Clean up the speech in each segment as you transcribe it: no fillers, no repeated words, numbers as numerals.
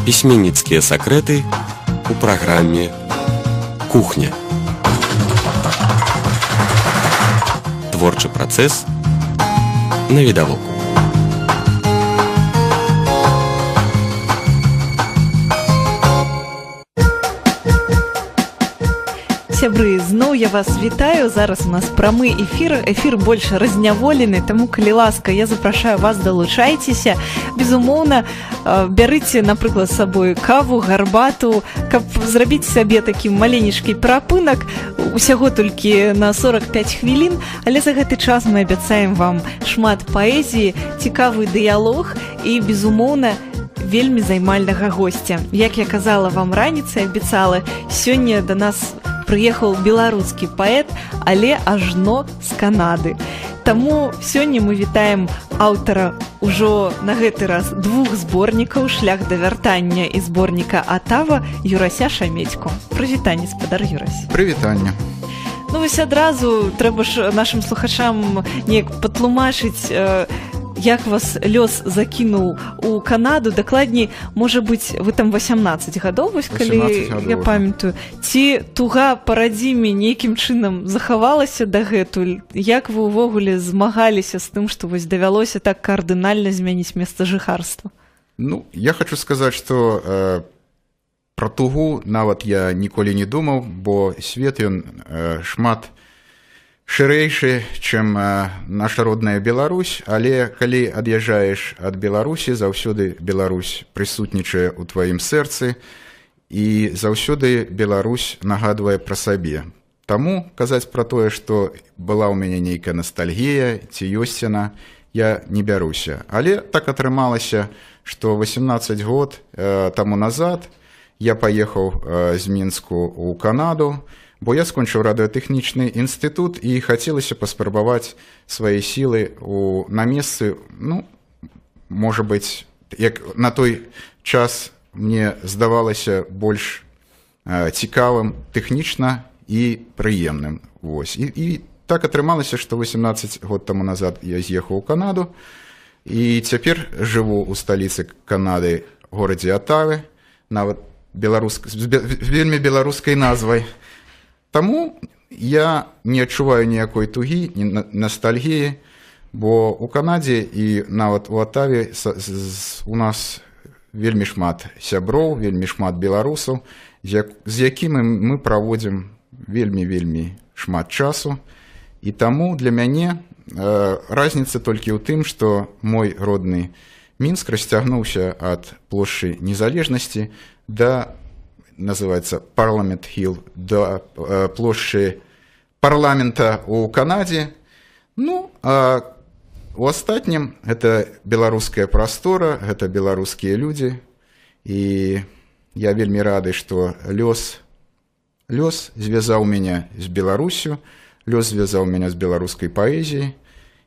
Пісьменніцкія сакрэты у праграме «Кухня». Творчы працэс на відавоку. Сябры, зноў я вас вітаю. Зараз у нас прамы эфір больш разняволены, таму, калі ласка, я запрашаю вас, далучайцеся. Безумоўна, бярыце, напрыклад, з сабой каву, гарбату, каб зрабіць сабе такі маленечкі перапынак, усяго толькі на 45 хвілін, але за гэты час мы абяцаем вам шмат паэзіі, цікавы дыялог і, безумоўна, вельмі займальнага госця. Як я казала вам раніцай, абяцала, сёння да нас прыехаў беларускі паэт, але ажно з Канады. Таму сёння мы вітаем аўтара ўжо на гэты раз двух зборнікаў «Шлях да вяртання» і зборніка «Атава» Юрася Шамедьку. Прывітанне, спадар Юрась. Прывітанне. Ну вось адразу трэба ж нашым слухачам неяк патлумачыць, як вас лёс закінуў у Канаду. Дакладней, можа быць, вы там 18 гадоў, вось калі я памятаю. Ці туга па радзіме нейкім чынам захавалася дагэтуль? Як вы ўвогуле змагаліся з тым, што вось давялося так кардынальна змяніць месца жыхарства? Ну, я хочу сказаць, што пра тугу нават я ніколі не думаў, бо свет ён шмат шырэйшы, чым наша родная Беларусь, але калі ад'язджаеш ад Беларусі, заўсёды Беларусь прысутнічае ў тваім сэрцы, і заўсёды Беларусь нагадвае пра сабе. Таму казаць пра тое, што была ў мяне нейкая настальгія, ці ёсць яна, я не бяруся. Але так атрымалася, што 18 год таму назад я паехаў з Мінску ў Канаду, бо я скончыў радыётэхнічны інстытут і хацелася паспрабаваць свае сілы на месцы, ну, можа быць, як на той час мне здавалася больш цікавым тэхнічна і прыемным. Вось. І так атрымалася, што 18 год таму назад я з'ехаў у Канаду, і цяпер жыву ў сталіцы Канады, горадзе Атаве, нават вельмі беларускай назвай. Таму я не адчуваю ніякой тугі, ні настальгіі, бо у Канадзе і нават у Атаве у нас вельмі шмат сяброў, вельмі шмат беларусаў, з якімі мы праводзім вельмі шмат часу. І таму для мяне разніца толькі ў тым, што мой родны Мінск расцягнуўся ад плошчы Незалежнасці да, называется Parliament Hill, до плошчы парламента ў Канадзе. Ну, а у астатнім гэта беларуская прастора, гэта беларускія людзі, і я вельмі рады, што лёс звязаў мяне з Беларусю, лёс звязаў мяне з беларускай паэзіяй,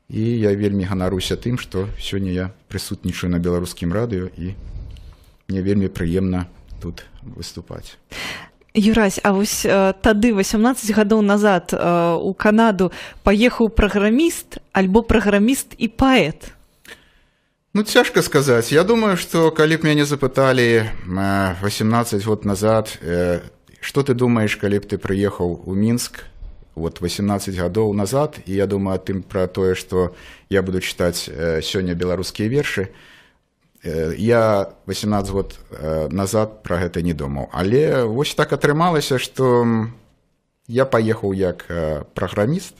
і я вельмі ганаруся тым, што сёння я прысутнічаю на беларускім радыё, і мне вельмі прыемна тут выступаць. Юрась, а вось тады 18 гадоў назад у Канаду паехаў праграміст альбо праграміст і паэт? Ну, цяжка сказаць. Я думаю, што калі б мяне запыталі 18 год назад, што ты думаеш, калі б ты прыехаў у Мінск вот 18 гадоў назад, і я думаю пра тое, што я буду чытаць сёння беларускія вершы, я 18 год назад пра гэта не думаў. Але вось так атрымалася, што я паехаў як праграміст,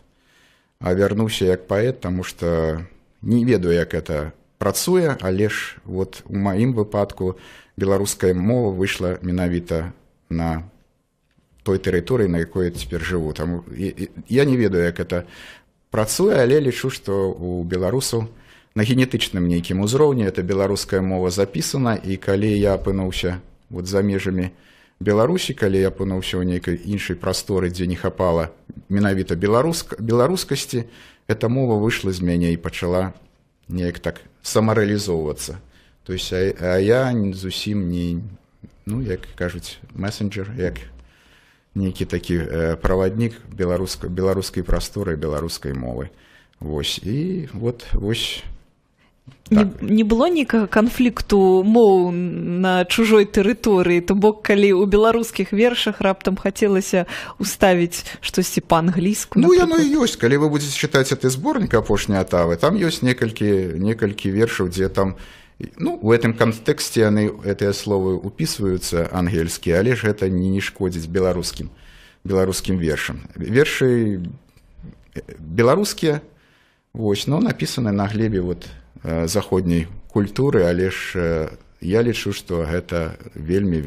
а вярнуўся як паэт, таму што не ведаю, як гэта працуе, але ж вот у маім выпадку беларуская мова выйшла менавіта на той тэрыторыі, на якой я цяпер жыву. Таму я не ведаю, як гэта працуе, але лічу, што у беларусаў на генетычным нейкім узроўні эта беларуская мова запісана, і калі я апынуўся вот за межамі Беларусі, калі я апынуўся ў нейкай іншай прасторы, дзе не хапала менавіта беларускасці, эта мова выйшла з мяне і пачала неяк так самарэалізоўвацца. То есть, а я зусім не, ну, як кажуць, месенджер, як нейкі такі праваднік беларускай прасторы, беларускай мовы. Вось. І вот, вось Не было нейкага канфлікту моў на чужой тэрыторыі, то бок калі ў беларускіх вершах раптам хацелася уставіць штосьці па-англійску? Ну, яно і ёсць. Калі вы будзеце чытаць гэты зборнік апошняй атавы, там ёсць некалькі вершаў, дзе там, ну, у гэтым кантэксце яны гэтыя словы упісваюцца ангельскія, але ж гэта не шкодзіць беларускім вершам. Вершы беларускія, вось, но напісаны на глебе вот заходняй культуры, але ж я лічу, што гэта вельмі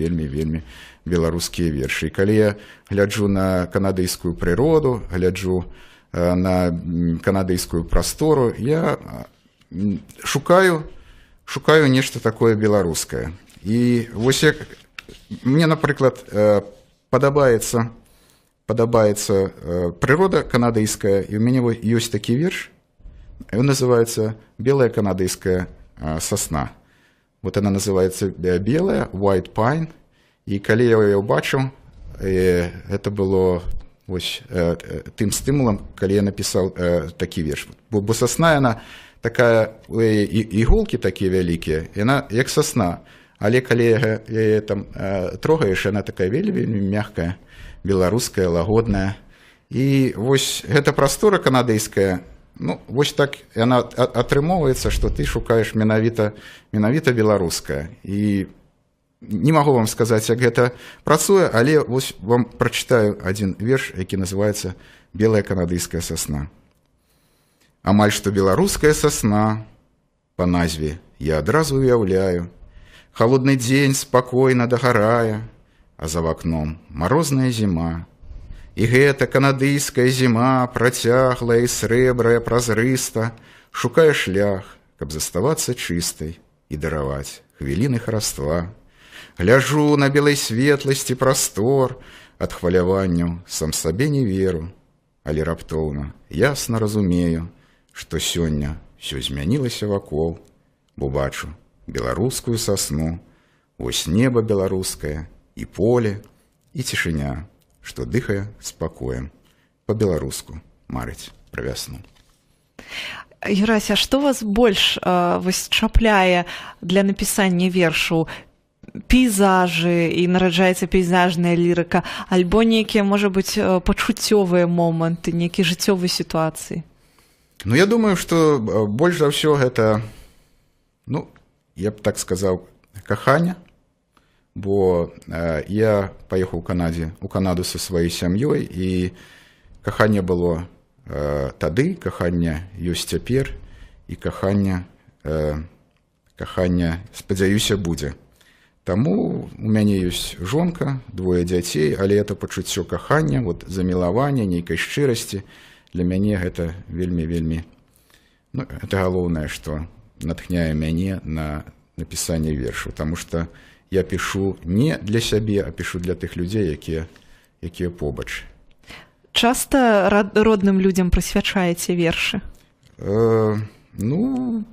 беларускія вершы. І калі я гляджу на канадыйскую прыроду, гляджу на канадыйскую прастору, я шукаю нешта такое беларускае. І вось як мне, напрыклад, падабаецца прырода канадыйская, і ў мяне ёсць такі верш, он называется «Белая канадыйская сосна». Вот она называется «Белая», «White Pine». И калі я ее убачыў, это было вось, тым стымулам, калі я написал такі верш. Бо сосна, она такая, иголки такие вялікія, она як сосна. Але калі яе там трогаеш, она такая вельмі мягкая, беларуская, лагодная. І вось гэта прастора канадыйская, ну, вось так яна атрымоўваецца, што ты шукаеш менавіта беларускае. І не магу вам сказаць, як гэта працуе, але вось вам прачытаю адзін верш, які называецца «Белая канадыйская сосна». Амаль што беларуская сосна, па назве я адразу уяўляю, холодны дзень спакойна дагарае, а за вакном марозная зіма. І гэта канадыйская зіма, працяглая і срэбрая, празрыста, шукае шлях, каб заставацца чыстай і дараваць хвіліны хараства. Гляжу на белай светласці прастор, ад хваляванняў сам сабе не веру, але раптоўна ясна разумею, што сёння ўсё змянілася вакол, бо бачу беларускую сасну, вось неба беларускае, і поле, і цішыня, што дыхае спакоем. Па-беларуску марыць пра вясну. Герась, а што вас больш вось чапляе для напісання вершу? Пейзажы, і нараджаецца пейзажная лірыка, альбо нейкія, можа быць, пачуццёвыя моманты, нейкія жыццёвыя сітуацыі? Ну, я думаю, што больш за ўсё гэта, ну, я б так сказаў, каханне. Бо я паехаў у Канаду са сваёй сям'ёй, і каханне было тады, каханне ёсць цяпер, і каханне, спадзяюся, будзе. Таму у мяне ёсць жонка, 2 дзяцей, але это пачуццё кахання, вот, замілавання, нейкай шчырасці. Для мяне гэта вельмі, ну, это галоўнае, што натхняе мяне на напісанне вершу, таму што я пишу не для сябе, а пишу для тых людзей, якія побач. Часта родным людзям прысвячаеце вершы? Ну,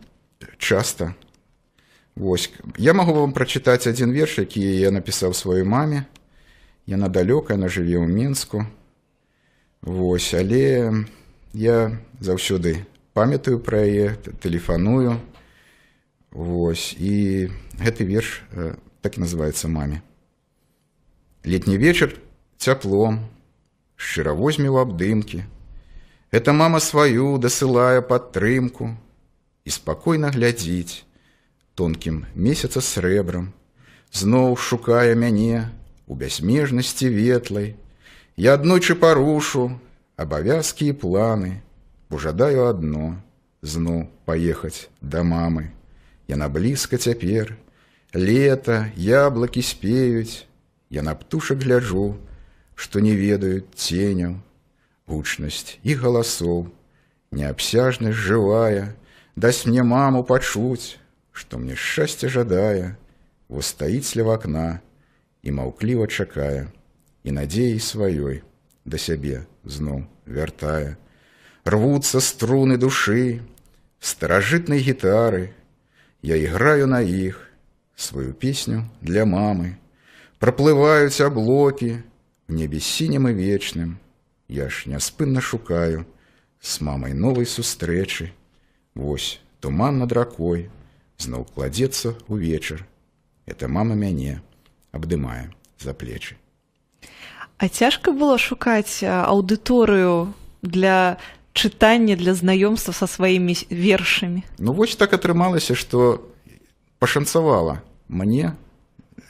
часта. Вось. Я магу вам прачытаць адзін верш, які я напісаў сваёй маме. Яна далёка, яна жыве ў Менску. Вось, але я заўсёды памятаю пра яе, тэлефаную. Вось, і гэты верш так и называется «Маме». Летний вечер теплом, шчыра возьме в абдымкі. Это мама свою дасылае падтрымку і спакойна глядзіць тонкім месяца срэбрам, зноў шукае мяне у бязмежнасці ветлай. Я аднойчы парушу абавязкі і планы, бо жадаю адно зноў паехаць да мамы. Яна блізка цяпер, лето, яблоки спеюць, я на птушак гляджу, што не ведаюць ценяў, гучнасць іх галасоў, неабсяжнасць жывая, дасць мне маму пачуць, што мне шчасця жадае, во стаіць ля вакна і маўкліва чакае, і надзеі сваёй да сябе зноў вяртае. Рвуцца струны душы, старажытнай гітары, я іграю на іх сваю песню для мамы. Праплываюць аблокі в небе сінім і вечным. Я ж няспынна шукаю з мамай новай сустрэчы. Вось туман над ракой зноў кладзецца ўвечар. Это мама мяне абдымае за плечы. А цяжка было шукаць аўдыторыю для чытання, для знаёмства са сваімі вершамі? Ну вось так атрымалася, што пашанцавала мне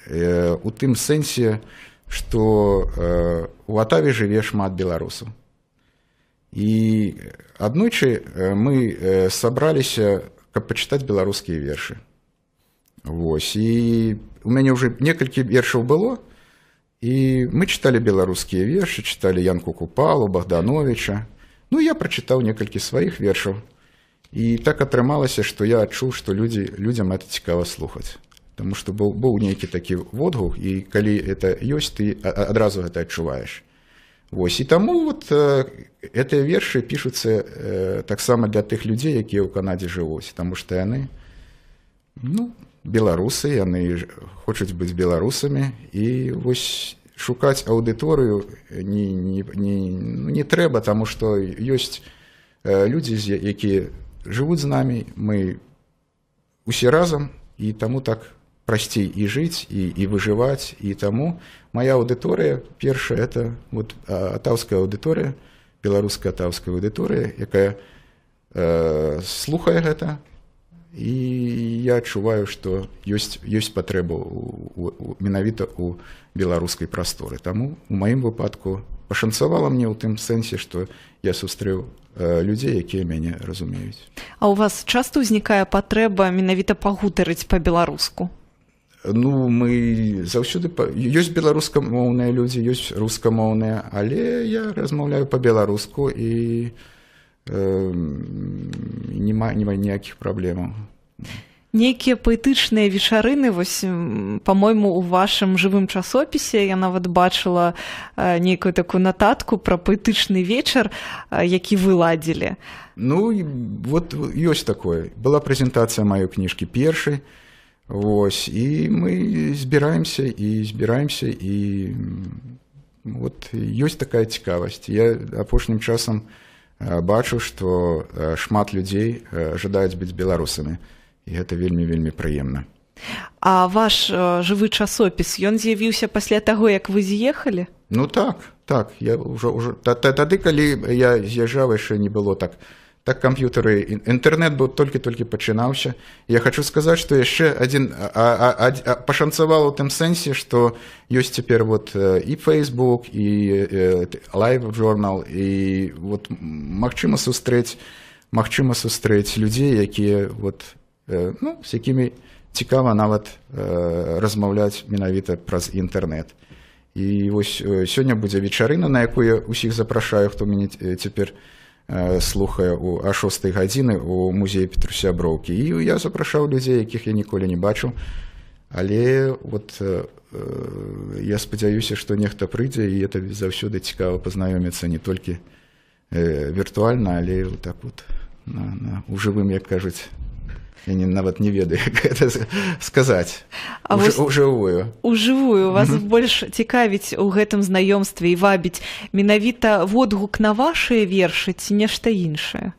у тым сэнсе, што у Атаве жыве шмат беларусаў. І аднойчы мы сабраліся, каб пачытаць беларускія вершы. Вось. І у мяне ўжо некалькі вершаў было, і мы чыталі беларускія вершы, чыталі Янку Купалу, Богдановича. Ну, я прачытаў некалькі сваіх вершаў. І так атрымалася, што я адчуў, што людзям это цікава слухаць. Таму што быў нейкі такі водгук, і калі это ёсць, ты адразу гэта адчуваеш. Вось. І таму вот гэтыя вершы пішуцца таксама для тых людзей, якія ў Канадзе жывуць, таму што яны, беларусы, яны хочуць быць беларусамі, і вось шукаць аўдыторыю не трэба, таму што ёсць людзі, якія жывуць з намі, мы усе разам, і таму так прасцей і жыць, і выжываць, і таму моя аўдыторыя, першая, это вот атаўская аўдыторыя, беларуская атаўская аўдыторыя, якая слухае гэта, і я адчуваю, што ёсць патрэба менавіта ў беларускай прасторы. Таму у маім выпадку пашанцавала мне ў тым сэнсе, што я сустрэў людзей, якія мяне разумеюць. А ў вас часта ўзнікае патрэба менавіта пагутарыць па-беларуску? Ну, мы заўсёды... Ёсць беларускамоўныя людзі, ёсць рускамоўныя, але я размаўляю па-беларуску, і няма ніякіх праблемаў. Нейкія паэтычныя вечарыны, вось, па-мойму, у вашым жывым часопісе я нават бачыла нейкую такую нататку пра паэтычны вечар, які вы ладзілі. Ну, вот ёсць такое. Была прэзентацыя маёй кніжкі першай, вось, і мы збіраемся, і вот ёсць такая цікавасць. Я апошнім часам бачу, што шмат людзей жадаюць быць беларусамі, і гэта вельмі прыемна. А ваш жывы часопіс, ён з'явіўся пасля таго, як вы з'ехалі? Ну так, я ўжо тады, калі я з'язджаў, яшчэ не было так камп'ютары, інтэрнэт быў толькі пачынаўся. Я хочу сказаць, што яшчэ адзін пашанцавала ў тым сэнсе, што ёсць цяпер вот і Facebook, і Live Journal, і вот магчыма сустрэць людзей, якія вот, з якімі цікава нават размаўляць менавіта праз інтэрнэт. І вось сёння будзе вечарына, на якую я ўсіх запрашаю, хто мяне цяпер слухае о 6 гадзіны у музеі Петруся Броўкі. І я запрашаў людзей, якіх я ніколі не бачыў, але вот я спадзяюся, што нехта прыйдзе, і это заўсёды цікава пазнаёміцца не толькі віртуальна, але так вот у жывым, як кажуць. Я нават не ведаю, як гэта сказаць. Ужывую. Ужывую. Вас больш цікавіць у гэтым знаёмстве і вабіць менавіта водгук на вашыя вершы ці нешта іншае?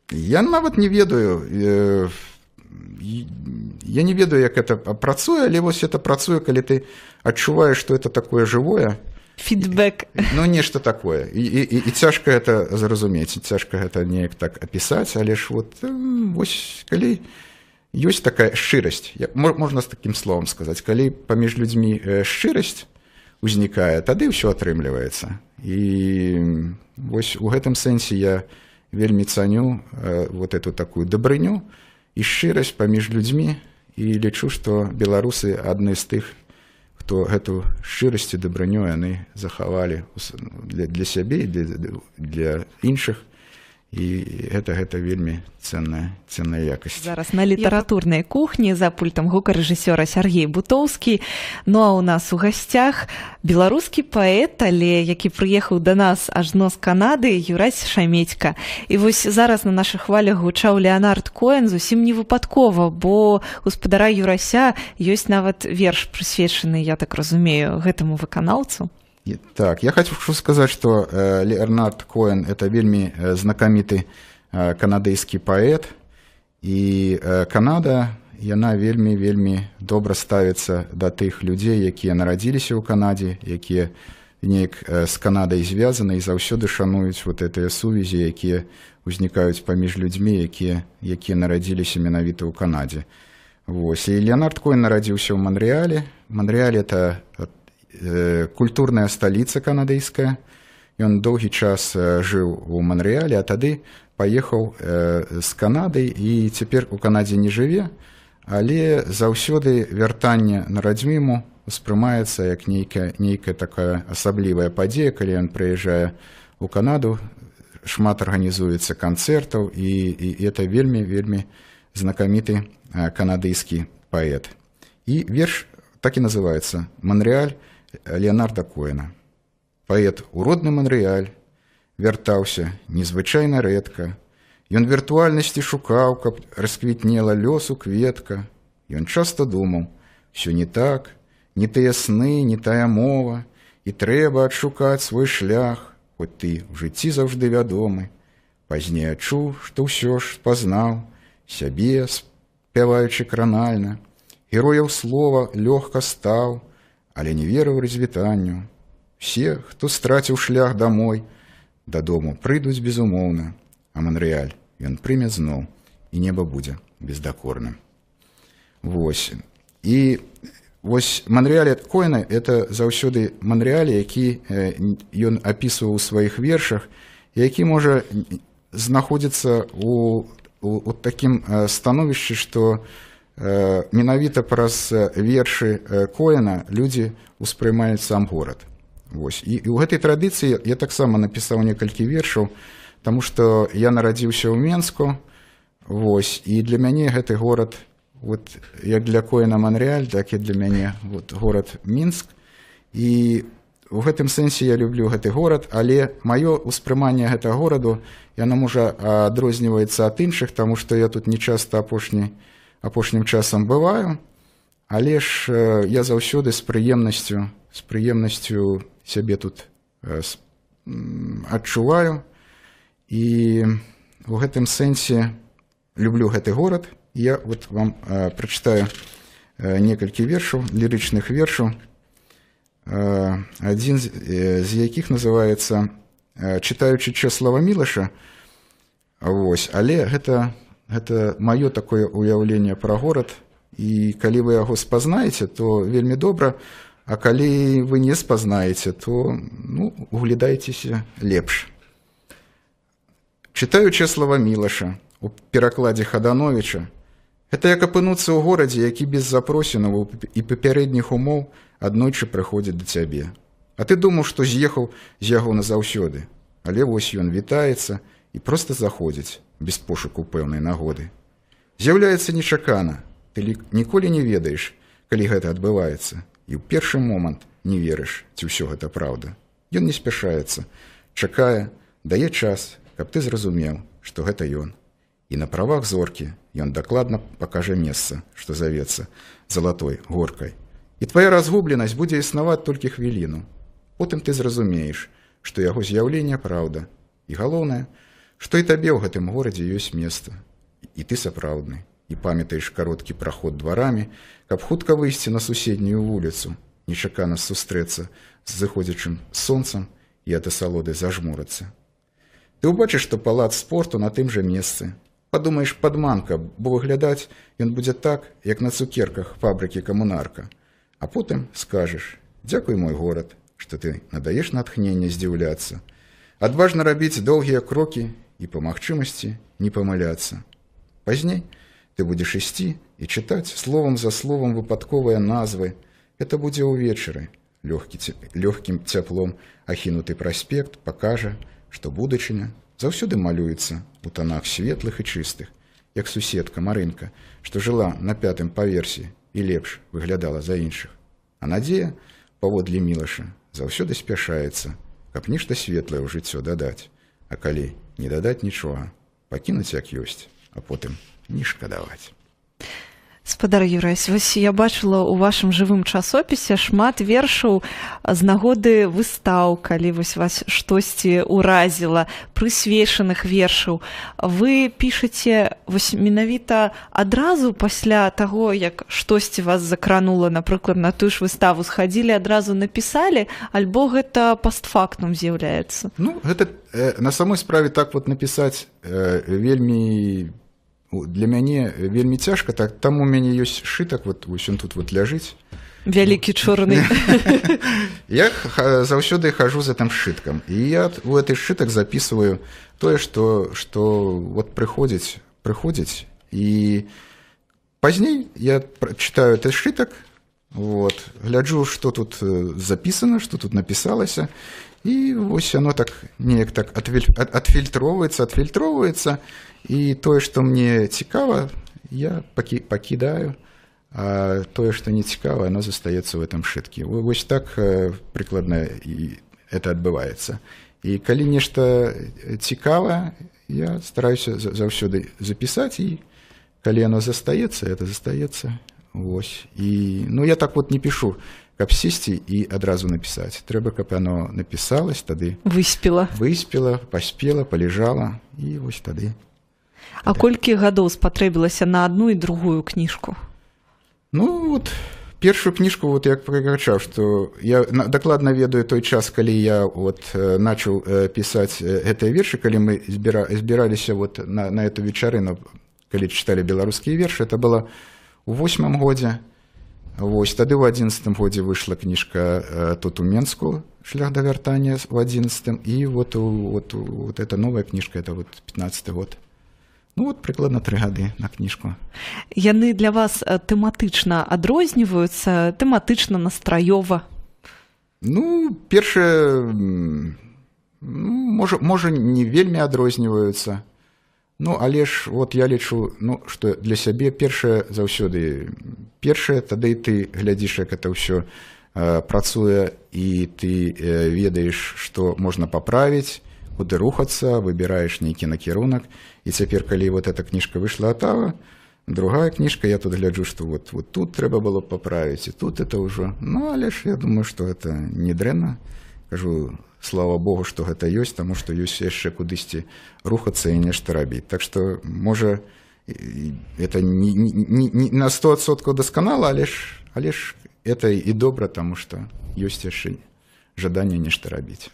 Я нават не ведаю. Я не ведаю, як это працуе, але вось это працуе, калі ты адчуваеш, што это такое жывое. Фідбэк. Ну, нешта такое. І цяжка гэта зразумець, і цяжка гэта неяк так апісаць, але ж вот, вось, калі ёсць такая шчырасць, можна з такім словам сказаць, калі паміж людзьмі шчырасць узнікае, тады ўсё атрымліваецца. І вось у гэтым сэнсе я вельмі цаню вот эту такую дабрыню і шчырасць паміж людзьмі, і лічу, што беларусы адны з тых, хто гэту шчырасць і дабрыню яны захавалі для сябе і для іншых, і гэта вельмі ценная якасць. Зараз на літаратурнай кухні за пультам гукарэжысёра Сяргей Бутоўскі. Ну а ў нас у гасцях беларускі паэт, але які прыехаў да нас ажно з Канады, Юрась Шамедька. І вось зараз на нашых хвалях гучаў Леанард Коэн зусім не выпадкова, бо у спадара Юрася ёсць нават верш прысвечаны, я так разумею, гэтаму выканаўцу. Так, я хочу сказать, что Леонард Коэн – это вельми знакомитый канадейский поэт, І Канада, яна вельмі добра ставіцца да тых людзей, якія нарадзіліся ў Канадзе, якія неяк з Канадай звязаны і заўсёды шануюць вот гэтыя сувязі, якія ўзнікаюць паміж людзьмі, якія нарадзіліся менавіта ў Канадзе. Вось. І Леонард Коэн нарадзіўся ў Монреале. Монреаль – это культурная сталіца канадыйская. Ён доўгі час жыў у Монреале, а тады паехаў з Канады і цяпер у Канадзе не жыве, але заўсёды вяртанне на радзіму успрымаецца як нейкая такая асаблівая падзея, калі ён прыязджае ў Канаду, шмат арганізуецца канцэртаў, і это вельмі знакаміты канадыйскі паэт. І верш так і называецца «Монреаль» Леонарда Коэна. Паэт у родны Монреаль вяртаўся незвычайна рэдка. Ён віртуальнасці шукаў, каб расквітнела лёсу кветка. Ён часта думаў, всё не так, не тыя сны, не тая мова, і трэба адшукаць свой шлях, хоць ты ў жыцці заўжды вядомы. Пазней адчуў, што ўсё ж спазнаў сябе, спяваючы кранальна. Герояў слова лёгка стаў, але не верыў развітанню. Все, хто страціў шлях дамой, дадому прыйдуць безумоўна, а Монреаль ён прыме зноў, і неба будзе бездакорным. Вось. І вось Монреаль Коэна – это заўсёды Монреаль, які ён апісваў у сваіх вершах, які можа знаходзіцца у такім становішчы, што менавіта праз вершы Коэна людзі ўспрымаюць сам горад. Вось. І ў гэтай традыцыі я таксама напісаў некалькі вершаў, таму што я нарадзіўся ў Менску, вось, і для мяне гэты горад, вот, як для Коэна Монреаль, так і для мяне вот, горад Мінск. І у гэтым сэнсе я люблю гэты горад, але маё ўспрыманне гэтага гораду, яно можа адрозніваецца ад іншых, таму што я тут не часта апошнім часам бываю, але ж я заўсёды з прыемнасцю сябе тут адчуваю, і у гэтым сэнсе люблю гэты горад. Я вот вам прачытаю некалькі вершаў, лірычных вершаў, адзін з якіх называецца «Чытаючы Чэслава Мілаша». Вось. Але гэта маё такое ўяўленне пра горад, і калі вы яго спазнаеце, то вельмі добра, а калі вы не спазнаеце, то углядайцеся лепш. Чытаю Чэслава Мілаша у перакладзе Хадановіча. Гэта як апынуцца ў горадзе, які без запросінаў і папярэдніх умоў аднойчы прыходзіць да цябе. А ты думаў, што з'ехаў з яго назаўсёды. Але вось ён вітаецца і проста заходзіць без пошуку пэўнай нагоды. З'яўляецца нечакана. Ты ніколі не ведаеш, калі гэта адбываецца. І ў першы момант не верыш, ці ўсё гэта праўда. Ён не спяшаецца, чакае, дае час, каб ты зразумеў, што гэта ён. І на правах зоркі ён дакладна пакажа месца, што завецца залатой горкай. І твая разгубленасць будзе існаваць толькі хвіліну. Потым ты зразумееш, што яго з'яўленне праўда. І галоўнае, што і табе ў гэтым горадзе ёсць месца. І ты сапраўдны. І памятаеш кароткі праход дварамі, каб хутка выйсці на суседнюю вуліцу, нечакана сустрэцца з зыходзячым сонцам і ад асалоды зажмурацца. Ты ўбачыш, што палац спорту на тым жа месцы. Падумаеш, падманка, бо выглядаць ён будзе так, як на цукерках фабрыкі «Камунарка». А потым скажаш: «Дзякуй, мой горад, што ты надаеш натхненне здзіўляцца, адважна рабіць доўгія крокі і па магчымасці не памыляцца». Пазней ты будзеш ісці і чытаць словам за словам выпадковыя назвы. Это будзе ўвечары. Лёгкім цяплом ахінуты праспект пакажа, што будучыня заўсёды малюецца у тонах светлых і чыстых, як суседка Марынка, што жыла на 5-м паверсе і лепш выглядала за іншых. А надзея, паводле Мілаша, заўсёды спяшаецца, каб нешта светлае ў жыццё дадаць. А калі не дадаць нічога, пакінуць як ёсць, а потым не шкадаваць. Спадар Юрась, вось я бачыла ў вашым жывым часопісе шмат вершаў з нагоды выстаў, калі вось вас штосьці ўразіла, прысвечаных вершаў. Вы пішаце вось менавіта адразу пасля таго, як штосьці вас закранула, напрыклад, на тую ж выставу, схадзілі, адразу напісалі, альбо гэта пастфактум з'яўляецца? Ну, гэта на самой справе так вот напісаць вельмі... Для мяне вельмі цяжка, так, там у мяне ёсць сшытак, вот он тут вот ляжыць. Вялікі чорны. Я заўсёды хожу за там сшыткам, і я у этой сшытак записываю тое, что вот прыходзіць, і пазней я читаю этот сшытак, вот, гляджу, что тут записано, что тут напісалася, і вось оно так неяк так адфільтроўваецца, і тое, што мне цікава, я пакідаю, а тое, што не цікава, оно застаецца ў этом сшытке. Вось так прыкладна это адбываецца. І калі нешта цікава, я стараюся заўсёды запісаць, і калі оно застаецца, это застаецца. Вось. І, ну, я так вот не пішу, каб сесці і адразу напісаць. Трэба, каб оно напісалась, тады... Выспела, паспела, палежала, і вось тады... А колькі гадоў спатрэбілася на адну і другую кніжку? Ну, вот, першую кніжку, вот, я прыгачаў, што я дакладна ведаю той час, калі я вот, начаў пісаць гэтыя вершы, калі мы збіраліся вот, на эту вечарыну, калі чыталі беларускія вершы, это было у 8-м годзе. Вось, тады ў 11-м годзе выйшла кніжка тут у Менску, «Шлях да вяртання» у 11-м, і вот эта новая кніжка, это вот 15-й год. Ну, вот прыкладна 3 гады на кніжку. Яны для вас тэматычна адрозніваюцца, тэматычна, настраёва? Ну, першае, можа, не вельмі адрозніваюцца. Ну, але ж, вот я лічу, ну, што для сябе першае заўсёды. Першае, тады ты глядзіш, як это ўсё працуе, і ты ведаеш, што можна паправіць, куды рухацца, выбіраеш нейкі накірунак. І цяпер, калі вот эта кніжка выйшла «Атава», другая кніжка, я тут гляджу, што вот тут трэба было паправіць, і тут это ўжо. Ну, але ж я думаю, што гэта не дрэнна. Кажу, слава Богу, што гэта ёсць, таму што ёсць яшчэ кудысьці рухацца і нешта рабіць. Так што, можа, это не на 100% дасканала, але ж это і добра, таму што ёсць яшчэ жаданне нешта рабіць.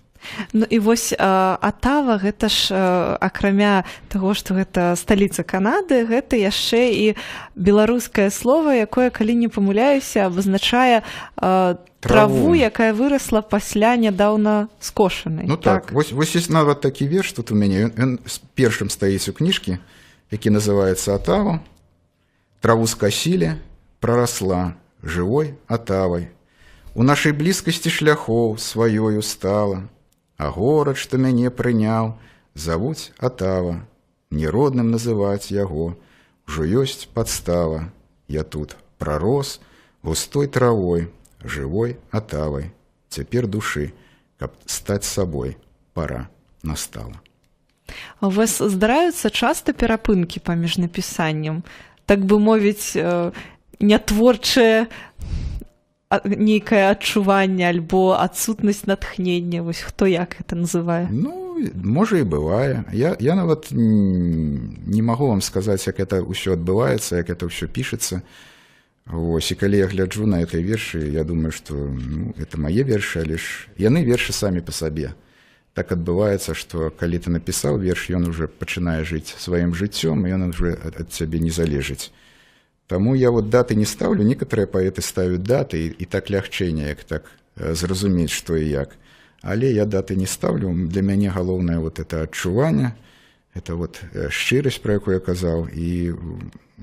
Ну і вось Атава, гэта ж акрамя таго, што гэта сталіца Канады, гэта яшчэ і беларускае слова, якое, калі не памыляюся, абазначае траву, якая вырасла пасля нядаўна скошанай. Ну так, вось ёсць нават такі верш тут у мяне, ён першым стаіць у кніжкі, які называецца «Атава». Траву скосілі, прорасла живой Атавай. У нашай блізкасці шляхоў сваёю стала, а горад, што мяне прыняў, завуць Атава, неродным называць яго, ужо ёсць падстава. Я тут прарос густой травой, живой Атавай. Цяпер душы, каб стаць сабой, пара настала. А у вас здараюцца часта перапынкі паміж напісаннем? Так бы мовіць, нятворчае нейкае адчуванне альбо адсутнасць натхнення, вось хто як гэта называе? Ну, можа і бывае. Я нават не магу вам сказаць, як это ўсё адбываецца, як это ўсё пішацца. Вось, і калі я гляджу на этой вершы, я думаю, што это мае вершы, але ж яны вершы самі па сабе. Так адбываецца, што калі ты напісаў верш, ён уже пачынае жыць сваім жыццём, і ён уже ад цябе не залежыць. Таму я вот даты не ставлю, некаторыя паэты ставят даты, і так лягчэй неяк так зразумець, што і як. Але я даты не ставлю, для мяне галоўнае вот это адчуванне, это вот шчырасць, пра якую я казаў, і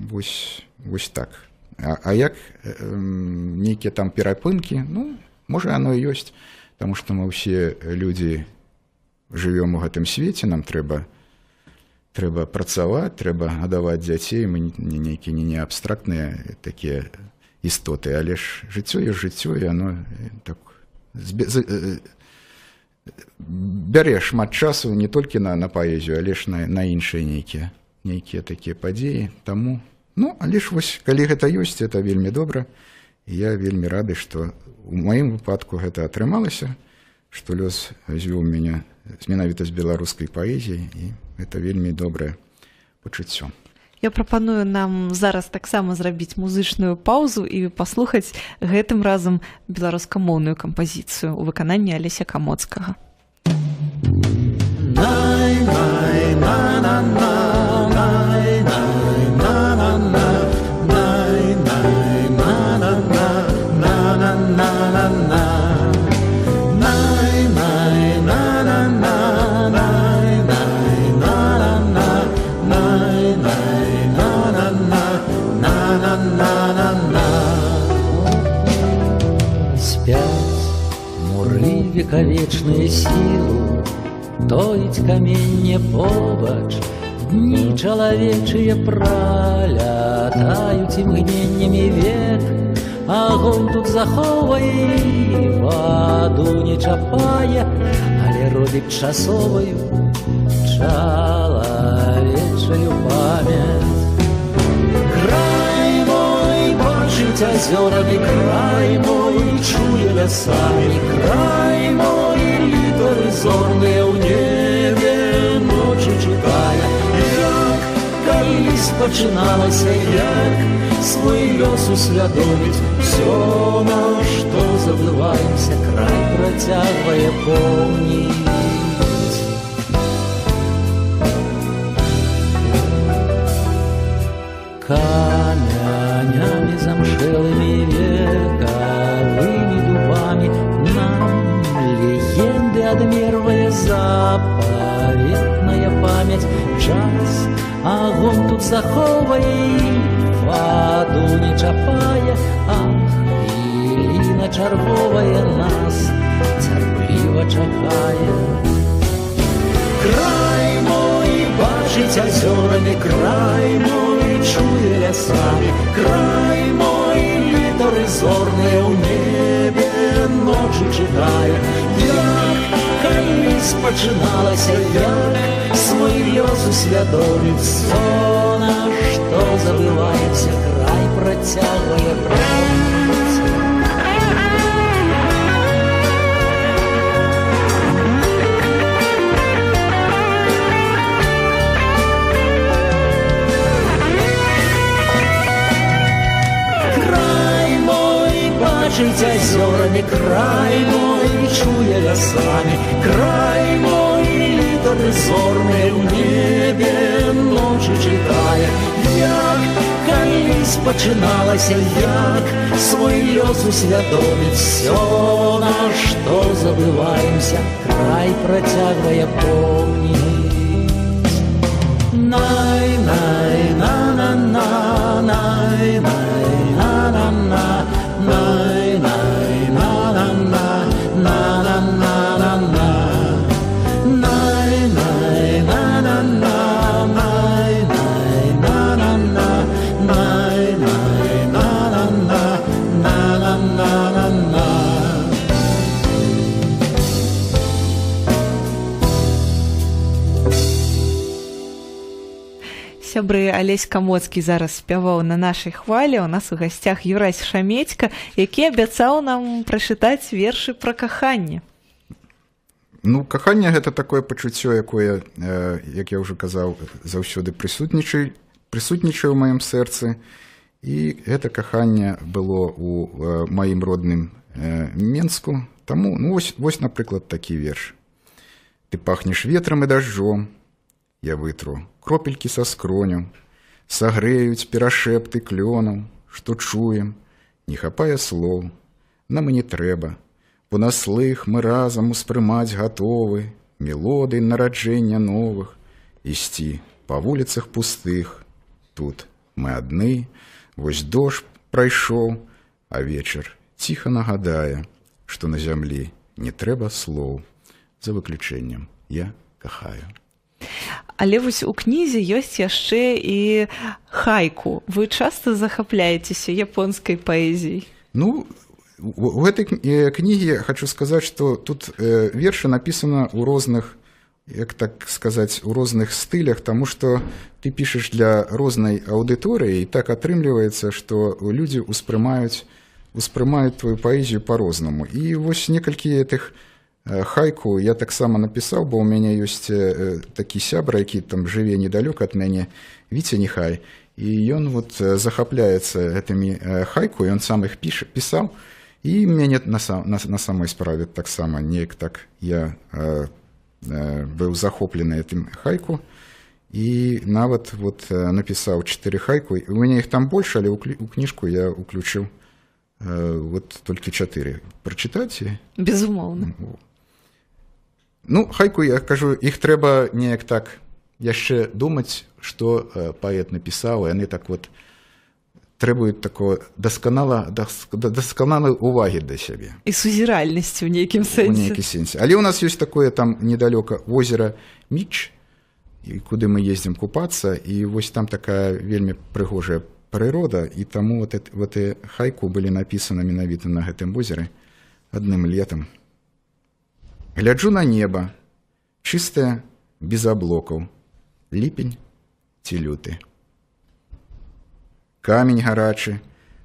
вось так. А як нейкія там перапынкі, ну, можа, оно і ёсць, таму што мы ўсе людзі жывём у гэтым свеце, нам трэба працаваць, трэба гадаваць дзяцей, мы нейкія не абстрактныя такія істоты, але ж жыццё ёсць жыццё, і оно так бярэ шмат часу не толькі на паэзію, але ж на іншыя нейкія такія падзеі, таму Ну, але ж вось, калі гэта ёсць, это вельмі добра. І я вельмі рады, што ў маім выпадку гэта атрымалася, што лёс звёў мяне менавіта з беларускай паэзіі, і гэта вельмі добрае пачуццё. Я прапаную нам зараз таксама зрабіць музычную паўзу і паслухаць гэтым разам беларускамоўную кампазіцыю ў выкананні Алеся Камоцкага. Векавечную силу, тоить каменне побач, дни человечие пролятают імгненнями век, огонь тут заховай, воду не чапае, але робіць часовую чалавечую память. Край мой бачыць азёрамі, край мой чуе лясамі, край мой літары зорныя ў небе ночы чытае. Як калісь пачыналася, як свой лёс усвядоміць, усё, на што забываемся, край працягвае помніць. Камянями замшелыми вековыми дубами нам легенды одмервая заповедная память. Час огонь тут заховает, воду не чапая, ах, Іліна чарговая нас цярпліва чакае. Край мой бачыць азёрамі, край мой чуе лясамі, край мой літары зорныя ў небе ночы чытае. Як калісь пачыналася, як свой лёс усвядоміць, всё, на што забываемся, край працягвае помніць. Бачыць азёрамі, край мой чуе лясамі, край мой літары зорныя ў небе ночы чытае. Як калісь пачыналася, як свой лёс усвядоміць, всё, на што забываемся, край працягвае помніць. Най-най-на-на-на, най-най-на-на-на, Сябры, Алесь Камоцкі зараз спяваў на нашай хвалі. У нас у гасцях Юрась Шамецька, які абяцаў нам прачытаць вершы пра каханне. Ну, каханне гэта такое пачуццё, якое, як я ўжо казаў, заўсёды прысутнічае ў маім сэрцы. І гэта каханне было ў маім родным Менску. Таму, ну, вось, напрыклад, такі верш. Ты пахнеш ветрам і дажджом, я вытру кропелькі са скроню, сагрэюць перашэпты клёнаў, што чуем, не хапае слоў, нам і не трэба, бо на слых мы разам успрымаць гатовы мелодый нараджэння новых, ісці па вуліцах пустых. Тут мы адны, вось дождж прайшоў, а вечар ціха нагадае, што на зямлі не трэба слоў, за выключэннем я кахаю. Але вось у кнізе ёсць яшчэ і хайку. Вы часта захапляецеся японскай паэзіяй? Ну, у гэтай кніге хочу сказаць, што тут вершы напісаны ў як так сказаць, у розных стылях, таму што ты пішаш для рознай аўдыторыі, і так атрымліваецца, што людзі ўспрымаюць твою паэзію па-рознаму. І вось некалькі гэтых хайку я таксама напісаў, бо ў мяне ёсць такі сябра, які там жыве недалёка ад мяне, Віця Нехай, і ён вот захапляецца гэтымі хайку, ён сам іх пісаў, і мяне на самой справе таксама неяк так я быў захоплены гэтым хайку, і нават вот напісаў 4 хайку. У мяне іх там больш, але у кніжку я уключыў вот толькі 4. Прачытаць? Безумоўна. Ну, хайку, я кажу, іх трэба неяк так яшчэ думаць, што паэт напісаў, і яны так вот требуюць такого дасканалай увагі да сябе. І сузіральнасці ў нейкім сэнсе. У нейкім сэнсе. Але ў нас ёсць такое там недалёка возера Міч, куды мы ездзім купацца, і вось там такая вельмі прыгожая прырода, і таму вот хайку былі напісаны менавіта на гэтым возеры адным летам. Гляджу на неба, чыстае, без аблокаў, ліпень ці люты. Камень гарачы,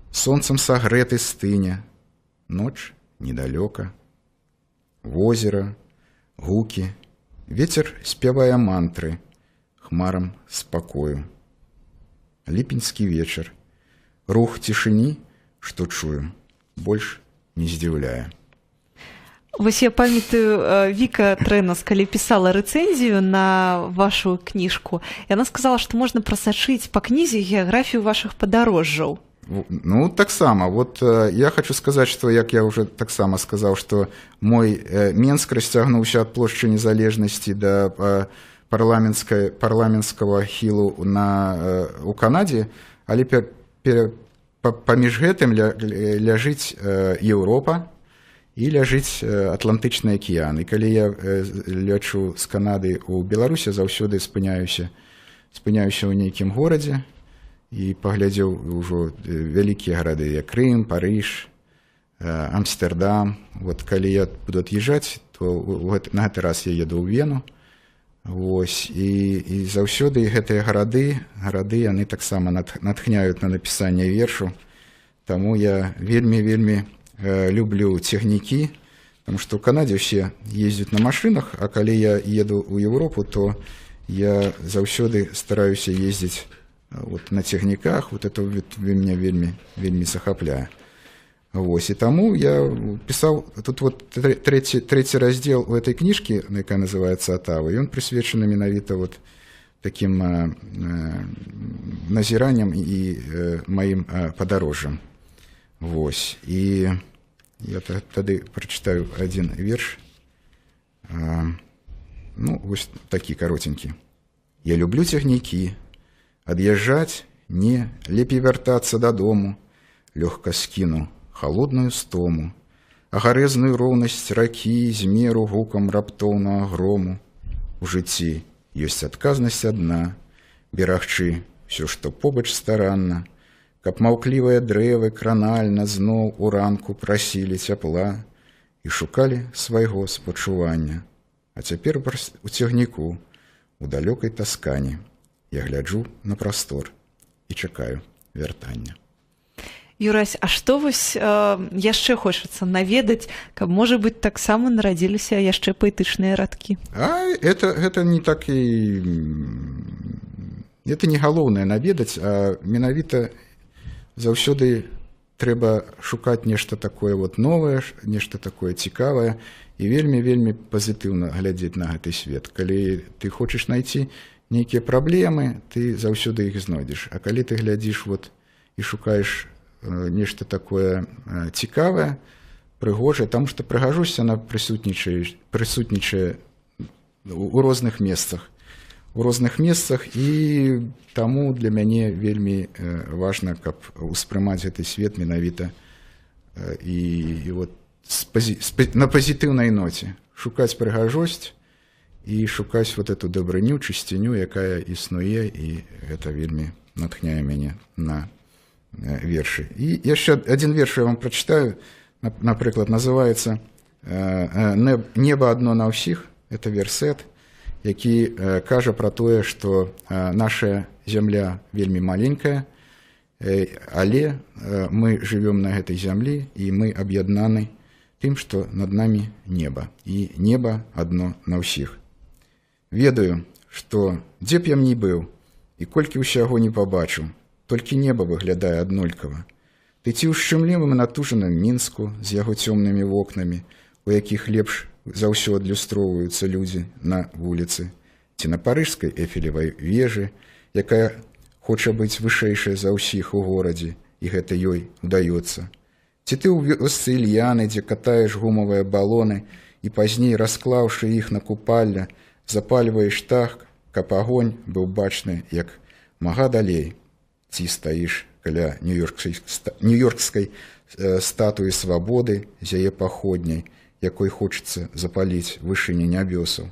сонцам сагрэты стыня, ноч недалёка. Возера, гукі, ветер спявае мантры, хмарам спакою. Ліпеньскі вечар, рух цішыні, што чую, больш не здзіўляе. Вось я памятаю, Віка Трэнас, калі пісала рэцэнзію на вашу кніжку, яна сказала, што можна прасачыць па кнізе геаграфію вашых падарожжаў. Ну, таксама. Вот я хочу сказаць, што, як я уже таксама сказаў, што мой Менск расцягнуўся ад плошчы Незалежнасці да парламенцкага хілу у Канадзе, але паміж гэтым ляжыць Еўропа, і ляжыць Атлантычны акіян. І калі я лячу з Канады ў Беларусі, заўсёды спыняюся ў нейкім горадзе і паглядзеў ужо вялікія гарады, як Рым, Парыж, Амстердам. Вот калі я буду ад'язджаць, то на гэты раз я еду ў Вену. Вось. І заўсёды гэтыя гарады яны таксама натхняюць на напісанне вершу. Таму я вельмі люблю цягнікі, потому что ў Канадзе ўсе ездзяць на машинах, а калі я еду ў Европу, то я заўсёды стараюся ездзіць вот на цягніках. Вот это меня вельмі захапляе. Вось. І таму я пісаў тут вот трэці раздзел у этой кніжкі, якая называется «Атава», і ён прысвечаны менавіта вот таким назіранням і маім падарожжам. Вось. І я тады прачытаю адзін верш. Ну, вось такі каротенькі. Я люблю цягнікі, ад'язджаць не, лепей вяртацца дадому, лёгка скіну халодную стому, а гарэзную роўнасць ракі з меру гукам раптоўнага грому. У жыцці ёсць адказнасць адна, берагчы ўсё, што побач старанна, каб маўклівыя дрэвы кранальна зноў у ранку прасілі цяпла і шукалі свайго спачування. А цяпер у цягніку, у далёкай Таскане, я гляджу на прастор і чакаю вяртання. Юрась, а што вось яшчэ хочацца наведаць, каб, можа быць, таксама нарадзіліся яшчэ паэтычныя радкі? Это не так і... Это не галоўнае наведаць, а менавіта заўсёды трэба шукаць нешта такое вот новае, нешта такое цікавае і вельмі пазітыўна глядзець на гэты свет. Калі ты хочаш знайсці нейкія праблемы, ты заўсёды іх знойдзеш. А калі ты глядзіш вот і шукаеш нешта такое цікавае, прыгожае, таму што прыгажосць, яна прысутнічае у розных месцах. І таму для мяне вельмі важна, каб успрымаць гэты свет менавіта і вот на пазітыўнай ноце. Шукаць прыгажосць і шукаць вот эту дабрыню, чысціню, якая існуе, і гэта вельмі натхняе мяне на вершы. І яшчэ адзін верш я вам прачытаю, напрыклад, называецца «Небо одно на ўсіх», это версет. які кажа пра тое, што наша зямля вельмі маленькая, але мы жывём на гэтай зямлі, і мы аб'яднаны тым, што над намі неба, і неба адно на ўсіх. Ведаю, што дзе б я ні быў, і колькі ўсяго не пабачыў, толькі неба выглядае аднолькава. Ты ці ў шчымлівым натужаным Мінску з яго цёмнымі вокнамі, у якіх лепш за ўсё адлюстроўваюцца людзі на вуліцы, ці на парыжскай эфелевай вежы, якая хоча быць вышэйшая за ўсіх у горадзе, і гэта ёй удаецца. Ці ты ў вёсцы Ільяны, дзе катаеш гумавыя балоны і пазней, расклаўшы іх на купалля, запальваеш так, каб агонь быў бачны, як мага далей. Ці стаіш каля нью-йоркскай статуі свабоды з яе паходняй, якой хочацца запаліць вышыні нябёсаў.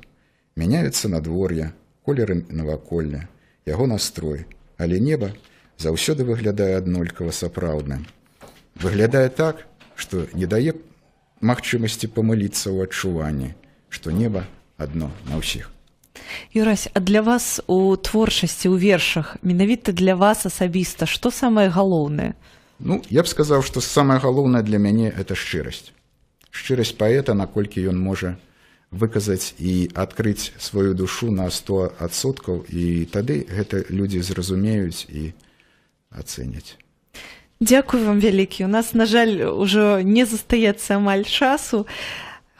Мяняюцца надвор'я, колеры наваколля, яго настрой, але неба заўсёды выглядае аднолькава сапраўдным. Выглядае так, што не дае магчымасці памыліцца ў адчуванні, што неба адно на ўсіх. Юрась, а для вас у творчасці, у вершах, менавіта для вас асабіста, што самае галоўнае? Ну, я б сказаў, што самае галоўнае для мяне – гэта шчырасць. Шчырасць паэта, наколькі ён можа выказаць і адкрыць сваю душу на 100%, і тады гэта людзі зразумеюць і ацэняць. Дзякую вам вялікі. У нас, на жаль, ужо не застаецца амаль часу.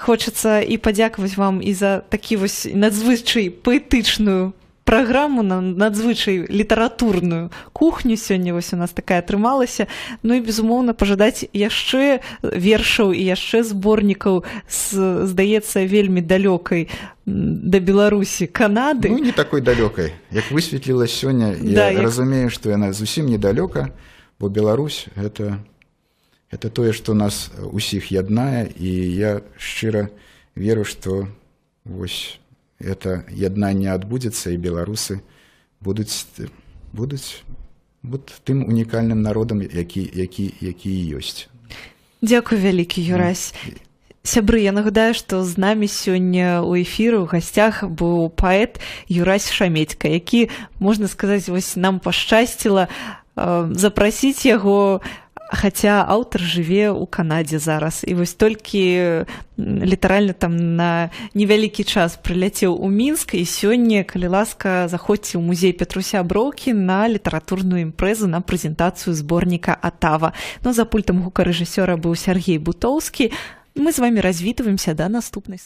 Хочацца і падзякаваць вам і за такі вось надзвычай паэтычную праграму, надзвычай літаратурную кухню сёння вось у нас такая атрымалася. Ну і, безумоўна, пажадаць яшчэ вершаў і яшчэ зборнікаў з, здаецца, вельмі далёкай да Беларусі Канады. Ну, не такой далёкай. Як высветлілася сёння, я разумею, што яна зусім недалёка, бо Беларусь – гэта тое, што нас усіх яднае, і я шчыра веру, што вось это яднанне адбудзецца, і беларусы будуць тым унікальным народам, які і ёсць. Дзякуй вялікі, Юрась. Сябры, я нагадаю, што з намі сёння ў эфіры ў гасцях быў паэт Юрась Шамедька, які, можна сказаць, вось нам пашчасціла запрасіць яго, хаця аўтар жыве ў Канадзе зараз, і вось толькі літаральна там на невялікі час прыляцеў у Мінск, і сёння, калі ласка, заходзьце ў музей Петруся Броўкі на літаратурную імпрэзу, на прэзентацыю зборніка «Атава». Ну, за пультам гукарэжысёра быў Сяргей Бутоўскі. Мы з вамі развітваемся да наступнай.